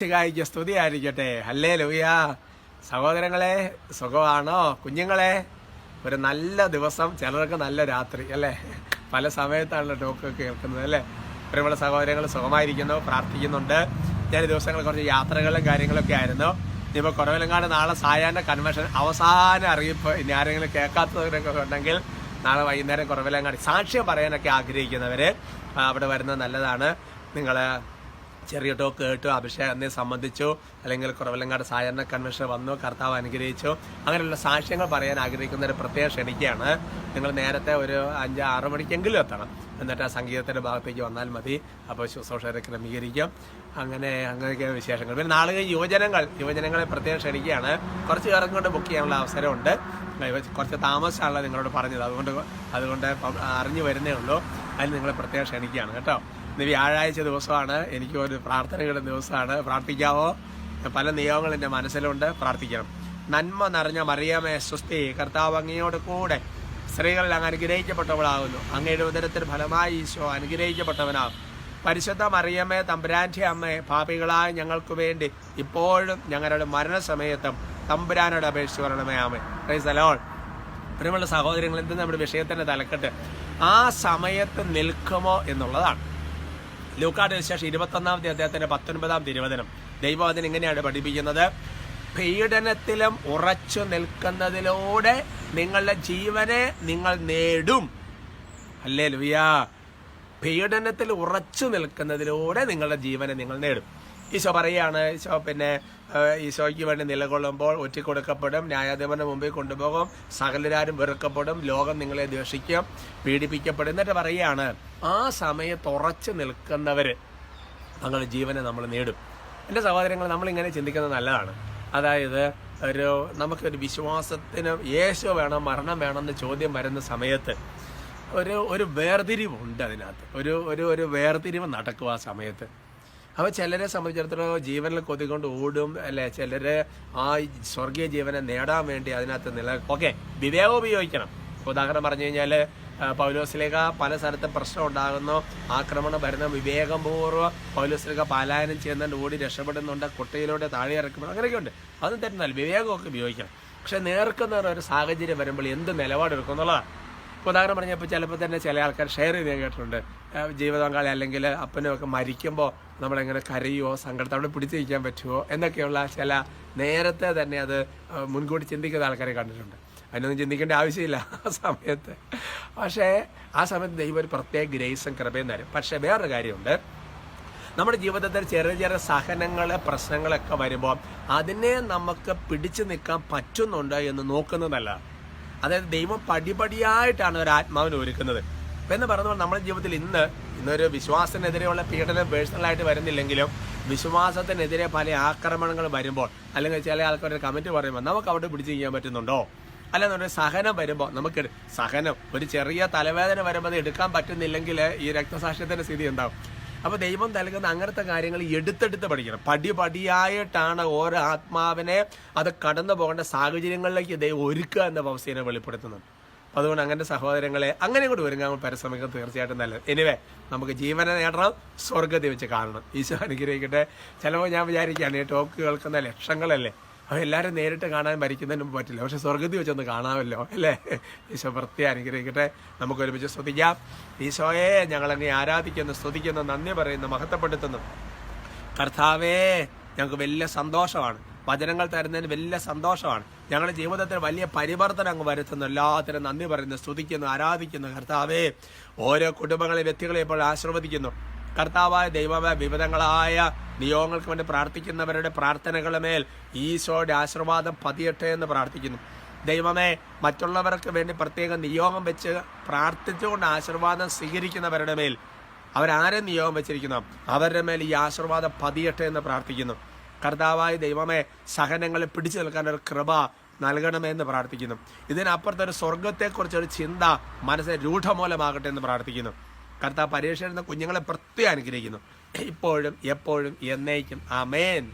ിക്ക് സ്തുതിയായിരിക്കട്ടെ. ഹല്ലേലൂയ. സഹോദരങ്ങളെ, സുഖമാണോ? കുഞ്ഞുങ്ങളെ, ഒരു നല്ല ദിവസം, ചിലർക്ക് നല്ല രാത്രി അല്ലേ? പല സമയത്താണല്ലോ ടോക്ക് കേൾക്കുന്നത് അല്ലേ? ഒരുപാട് സഹോദരങ്ങൾ സുഖമായിരിക്കുന്നു, പ്രാർത്ഥിക്കുന്നുണ്ട്. ഞാൻ ഈ ദിവസങ്ങൾ കുറച്ച് യാത്രകളും കാര്യങ്ങളൊക്കെ ആയിരുന്നു. ഇനിയിപ്പോൾ കുറവിലങ്ങാട് നാളെ സായാഹ്ന കൺവെൻഷൻ അവസാന അറിയിപ്പ്. ഇനി ആരെങ്കിലും കേൾക്കാത്തവരൊക്കെ ഉണ്ടെങ്കിൽ നാളെ വൈകുന്നേരം കുറവിലങ്ങാട് സാക്ഷ്യം പറയാനൊക്കെ ആഗ്രഹിക്കുന്നവർ അവിടെ വരുന്നത് നല്ലതാണ്. നിങ്ങൾ ചെറിയ ടോക്ക് കേട്ടു, അഭിഷേകത്തെ സംബന്ധിച്ചു, അല്ലെങ്കിൽ കുറവിലങ്ങാട് സാധാരണ കൺവെൻഷൻ വന്നു, കർത്താവ് അനുഗ്രഹിച്ചു, അങ്ങനെയുള്ള സാക്ഷ്യങ്ങൾ പറയാൻ ആഗ്രഹിക്കുന്നവർ പ്രത്യേകം ക്ഷണിക്കുകയാണ്. നിങ്ങൾ നേരത്തെ ഒരു 5-6 മണിക്കെങ്കിലും എത്തണം. എന്നിട്ട് ആ സംഗീതത്തിൻ്റെ ഭാഗത്തേക്ക് വന്നാൽ മതി. അപ്പോൾ ശുശ്രൂഷകരെ ക്രമീകരിക്കും. അങ്ങനെയൊക്കെ വിശേഷങ്ങൾ. പിന്നെ നാളെ യുവജനങ്ങളെ പ്രത്യേകം ക്ഷണിക്കുകയാണ്. കുറച്ച് പേർക്കും കൊണ്ട് ബുക്ക് ചെയ്യാനുള്ള അവസരമുണ്ട്. കുറച്ച് താമസമാണല്ലോ നിങ്ങളോട് പറഞ്ഞത്, അതുകൊണ്ട് അറിഞ്ഞു വരുന്നേ ഉള്ളൂ. അതിന് നിങ്ങളെ പ്രത്യേകം ക്ഷണിക്കുകയാണ് കേട്ടോ. ഇന്ന് വ്യാഴാഴ്ച ദിവസമാണ്, എനിക്ക് ഒരു പ്രാർത്ഥനയുടെ ദിവസമാണ്. പ്രാർത്ഥിക്കാവോ? പല നിയമങ്ങൾ എൻ്റെ മനസ്സിലുണ്ട്, പ്രാർത്ഥിക്കണം. നന്മ നിറഞ്ഞ മറിയമേ സ്വസ്തി, കർത്താവ് അങ്ങയോട് കൂടെ സ്ത്രീകളിൽ അങ്ങ് അനുഗ്രഹിക്കപ്പെട്ടവളാകുന്നു, അങ്ങയുടെ ഉദരത്തിന് ഫലമായി ഈശോ അനുഗ്രഹിക്കപ്പെട്ടവനാകും. പരിശുദ്ധ മറിയമേ തമ്പുരാൻ്റെ അമ്മേ, പാപികളായ ഞങ്ങൾക്ക് വേണ്ടി ഇപ്പോഴും ഞങ്ങളുടെ മരണസമയത്തും തമ്പുരാനോട് അപേക്ഷിച്ച് വരണമേ. ആമേൻ. Praise the lord. പ്രിയമുള്ള സഹോദരങ്ങൾ, എന്ത് നമ്മുടെ വിഷയത്തിൻ്റെ തലക്കെട്ട് ആ സമയത്ത് നിൽക്കുമോ എന്നുള്ളതാണ്. ലൂക്കായുടെ വിശേഷം 21-ാമത്തെ അധ്യായത്തിന്റെ 19-ാം തിരുവചനം ദൈവവചനം ഇങ്ങനെയാണ് പഠിപ്പിക്കുന്നത്: പീഡനത്തിലും ഉറച്ചു നിൽക്കുന്നതിലൂടെ നിങ്ങളുടെ ജീവനെ നിങ്ങൾ നേടും. ഹല്ലേലൂയ. പീഡനത്തിൽ ഉറച്ചു നിൽക്കുന്നതിലൂടെ നിങ്ങളുടെ ജീവനെ നിങ്ങൾ നേടും. ഈശോ പറയുകയാണ്, ഈശോയ്ക്ക് വേണ്ടി നിലകൊള്ളുമ്പോൾ ഒറ്റിക്കൊടുക്കപ്പെടും, ന്യായാധിപന്റെ മുമ്പിൽ കൊണ്ടുപോകും, സകലരാരും വെറുക്കപ്പെടും, ലോകം നിങ്ങളെ ദ്വേഷിക്കും, പീഡിപ്പിക്കപ്പെടും. എന്നിട്ട് പറയുകയാണ്, ആ സമയത്ത് ഉറച്ചു നിൽക്കുന്നവര് തങ്ങളുടെ ജീവനെ നമ്മൾ നേടും. എൻ്റെ സഹോദരങ്ങൾ, നമ്മളിങ്ങനെ ചിന്തിക്കുന്നത് നല്ലതാണ്. അതായത് നമുക്കൊരു വിശ്വാസത്തിന് യേശു വേണം, മരണം വേണമെന്ന് ചോദ്യം വരുന്ന സമയത്ത് ഒരു വേർതിരിവുണ്ട്. അതിനകത്ത് ഒരു വേർതിരിവ് നടക്കും ആ സമയത്ത്. അപ്പോൾ ചിലരെ സംബന്ധിച്ചിടത്തോളം ജീവനിൽ കൊതികൊണ്ട് ഓടും അല്ലെ, ചിലര് ആ സ്വർഗീയ ജീവനെ നേടാൻ വേണ്ടി അതിനകത്ത് ഓക്കെ വിവേകം ഉപയോഗിക്കണം. ഉദാഹരണം പറഞ്ഞു കഴിഞ്ഞാൽ, പൗലോസ്ലീഹ പല സ്ഥലത്തും പ്രശ്നം ഉണ്ടാകുന്നു, ആക്രമണം വരുന്ന വിവേകം പൂർവ്വം പൗലോസ്ലീഹ പലായനം ചെയ്യുന്നുണ്ട്, ഓടി രക്ഷപ്പെടുന്നുണ്ട്, കുട്ടയിലൂടെ താഴെ ഇറക്കുമ്പോൾ അങ്ങനെയൊക്കെ ഉണ്ട്. അതൊന്നും തെറ്റുന്നല്ല, വിവേകമൊക്കെ ഉപയോഗിക്കണം. പക്ഷെ നേർക്കുന്ന ഒരു സാഹചര്യം വരുമ്പോൾ എന്ത് നിലപാടെടുക്കും എന്നുള്ളതാണ്. ഉദാഹരണം പറഞ്ഞപ്പോൾ ചിലപ്പോൾ തന്നെ ചില ആൾക്കാർ ഷെയർ ചെയ്ത് കേട്ടിട്ടുണ്ട്, ജീവിതപങ്കാളി അല്ലെങ്കിൽ അപ്പനും ഒക്കെ മരിക്കുമ്പോൾ നമ്മളെങ്ങനെ കരയുമോ, സങ്കടത്തോടെ പിടിച്ചു നിൽക്കാൻ പറ്റുമോ എന്നൊക്കെയുള്ള ചില നേരത്തെ തന്നെ അത് മുൻകൂട്ടി ചിന്തിക്കുന്ന ആൾക്കാരെ കണ്ടിട്ടുണ്ട്. അതിനൊന്നും ചിന്തിക്കേണ്ട ആവശ്യമില്ല ആ സമയത്ത്. പക്ഷേ ആ സമയത്ത് ദൈവം ഒരു പ്രത്യേക ഗ്രേസും കൃപയും തരും. പക്ഷേ വേറൊരു കാര്യമുണ്ട്, നമ്മുടെ ജീവിതത്തിൽ ചെറിയ ചെറിയ സഹനങ്ങൾ, പ്രശ്നങ്ങളൊക്കെ വരുമ്പോൾ അതിനെ നമുക്ക് പിടിച്ചു നിൽക്കാൻ പറ്റുന്നുണ്ടോ എന്ന് നോക്കുന്നതല്ല. അതായത് ദൈവം പടിപടിയായിട്ടാണ് ഒരു ആത്മാവിനെ ഒരുക്കുന്നത്. അപ്പം എന്ന് പറഞ്ഞപ്പോൾ നമ്മുടെ ജീവിതത്തിൽ ഇന്നൊരു വിശ്വാസത്തിനെതിരെയുള്ള പീഡനം പേഴ്സണലായിട്ട് വരുന്നില്ലെങ്കിലും വിശ്വാസത്തിനെതിരെ പല ആക്രമണങ്ങൾ വരുമ്പോൾ, അല്ലെങ്കിൽ ചില ആൾക്കാരുടെ കമൻറ്റ് പറയുമ്പോൾ നമുക്ക് അവിടെ പിടിച്ചു ചെയ്യാൻ പറ്റുന്നുണ്ടോ, അല്ലെന്നൊരു സഹനം വരുമ്പോൾ സഹനം ഒരു ചെറിയ തലവേദന വരുമ്പോൾ അത് എടുക്കാൻ പറ്റുന്നില്ലെങ്കിൽ ഈ രക്തസാക്ഷ്യത്തിൻ്റെ സ്ഥിതി ഉണ്ടാവും. അപ്പോൾ ദൈവം നൽകുന്ന അങ്ങനത്തെ കാര്യങ്ങൾ എടുത്തെടുത്ത് പഠിക്കണം. പടിപടിയായിട്ടാണ് ഓരോ ആത്മാവിനെ അത് കടന്നു പോകേണ്ട സാഹചര്യങ്ങളിലേക്ക് ദൈവം ഒരുക്കുക എന്ന അവസ്ഥയെ വെളിപ്പെടുത്തുന്നത്. അപ്പോൾ അതുകൊണ്ട് അങ്ങനെ സഹോദരങ്ങളെ അങ്ങനെ കൂടി ഒരുങ്ങാൻ പരിശ്രമിക്കുന്നത് തീർച്ചയായിട്ടും നല്ലത്. എനിവേ, നമുക്ക് ജീവനെ നേടണം, സ്വർഗ്ഗത്തിൽ വെച്ച് കാണണം. ഈശോ അനുഗ്രഹിക്കട്ടെ. ചിലപ്പോൾ ഞാൻ വിചാരിക്കുകയാണ്, ഈ ടോക്ക് കേൾക്കുന്ന ലക്ഷങ്ങളല്ലേ, അപ്പോൾ എല്ലാവരും നേരിട്ട് കാണാൻ മരിക്കുന്നതിന് മുമ്പ് പറ്റില്ല, പക്ഷെ സ്വർഗ്ഗത്തിൽ വെച്ചൊന്ന് കാണാമല്ലോ അല്ലേ? ഈശോ പ്രത്യേകം അനുഗ്രഹിക്കട്ടെ. നമുക്ക് ഒരുമിച്ച് സ്തുതിക്കാം. ഈശോയെ, ഞങ്ങളങ്ങ് ആരാധിക്കുന്നു, സ്തുതിക്കുന്നു, നന്ദി പറയുന്നു, മഹത്വപ്പെടുത്തുന്നു. കർത്താവേ, ഞങ്ങൾക്ക് വലിയ സന്തോഷമാണ്, വചനങ്ങൾ തരുന്നതിന് വലിയ സന്തോഷമാണ്. ഞങ്ങളുടെ ജീവിതത്തിൽ വലിയ പരിവർത്തനം അങ്ങ് വരുത്തുന്നു. എല്ലാത്തിനും നന്ദി പറയുന്നു, സ്തുതിക്കുന്നു, ആരാധിക്കുന്നു. കർത്താവേ, ഓരോ കുടുംബങ്ങളെ, വ്യക്തികളെ ഇപ്പോൾ ആശീർവദിക്കുന്നു. കർത്താവായ ദൈവമേ, വിവിധങ്ങളായ നിയോഗങ്ങൾക്ക് വേണ്ടി പ്രാർത്ഥിക്കുന്നവരുടെ പ്രാർത്ഥനകളുടെ മേൽ ഈശോയുടെ ആശീർവാദം പതിയട്ടെ എന്ന് പ്രാർത്ഥിക്കുന്നു. ദൈവമേ, മറ്റുള്ളവർക്ക് വേണ്ടി പ്രത്യേക നിയോഗം വെച്ച് പ്രാർത്ഥിച്ചുകൊണ്ട് ആശീർവാദം സ്വീകരിക്കുന്നവരുടെ മേൽ, അവരാരെ നിയോഗം വെച്ചിരിക്കുന്നു അവരുടെ മേൽ ഈ ആശീർവാദം പതിയട്ടെ എന്ന് പ്രാർത്ഥിക്കുന്നു. കർത്താവായ ദൈവമേ, സഹനങ്ങളെ പിടിച്ചു നിൽക്കാൻ ഒരു കൃപ നൽകണമെന്ന് പ്രാർത്ഥിക്കുന്നു. ഇതിനപ്പുറത്തൊരു സ്വർഗത്തെക്കുറിച്ചൊരു ചിന്ത മനസ്സിൽ രൂഢമൂലമാകട്ടെ എന്ന് പ്രാർത്ഥിക്കുന്നു. കർത്താവ് പരീക്ഷ എഴുതുന്ന കുഞ്ഞുങ്ങളെ പ്രത്യേകം അനുഗ്രഹിക്കുന്നു, ഇപ്പോഴും എപ്പോഴും എന്നേക്കും. ആമേൻ.